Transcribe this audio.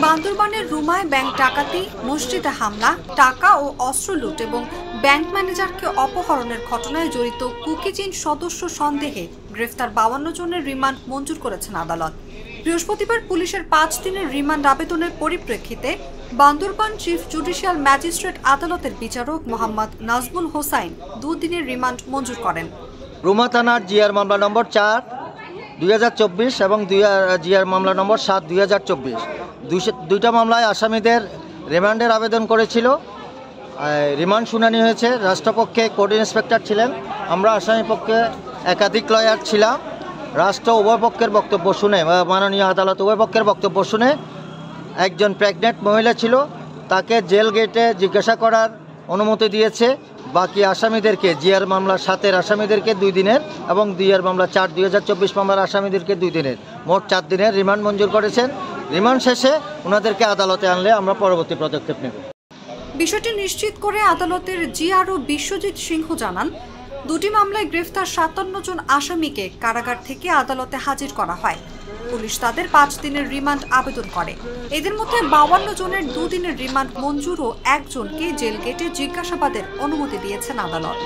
বান্দরবানের রুমায় ব্যাংক ডাকাতি, মসজিদে হামলা, টাকা ও অস্ত্র লুট এবং ব্যাংক ম্যানেজারকে অপহরণের ঘটনায় জড়িত কুকিজিন সদস্য সন্দেহে গ্রেফতার 52 জনের রিমান্ড মঞ্জুর করেছেন আদালত। বৃহস্পতিবার পুলিশের 5 দিনের রিমান্ড আবেদনের পরিপ্রেক্ষিতে বান্দরবান চিফ জুডিশিয়াল ম্যাজিস্ট্রেট আদালতের বিচারক মোহাম্মদ নাজমুল হোসাইন 2 দিনের রিমান্ড মঞ্জুর করেন। রুমা থানার জিআর মামলা নম্বর 4/2024 এবং জিআর মামলা নম্বর 7/2024 দুইটা মামলায় আসামিদের রিমান্ডের আবেদন করেছিল। রিমান্ড শুনানি হয়েছে। রাষ্ট্রপক্ষে কোর্ট ইন্সপেক্টর ছিলেন, আমরা আসামি পক্ষে একাধিক লয়ার ছিলাম। রাষ্ট্র উভয় পক্ষের বক্তব্য শুনে, মাননীয় আদালত উভয় পক্ষের বক্তব্য শুনে একজন প্রেগনেন্ট মহিলা ছিল, তাকে জেল গেটে জিজ্ঞাসা করার অনুমতি দিয়েছে। বাকি আসামিদেরকে জিআর মামলা 7-এর আসামিদেরকে 2 দিনের এবং জিআর মামলা 4/2024 মামলার আসামিদেরকে 2 দিনের, মোট 4 দিনের রিমান্ড মঞ্জুর করেছেন। রিমান্ড শেষে ওনাদেরকে আদালতে আনলে আমরা পরবর্তী পদক্ষেপ নেব। বিষয়টি নিশ্চিত করে আদালতের জিআরও বিশ্বজিৎ সিংহ জানান, 2টি মামলায় গ্রেফতার 57 জন আসামিকে কারাগার থেকে আদালতে হাজির করা হয়। পুলিশ তাদের 5 দিনের রিমান্ড আবেদন করে। এদের মধ্যে 52 জনের 2 দিনের রিমান্ড মঞ্জুর ও 1 জনকে জেল গেটে জিজ্ঞাসাবাদের অনুমতি দিয়েছেন আদালত।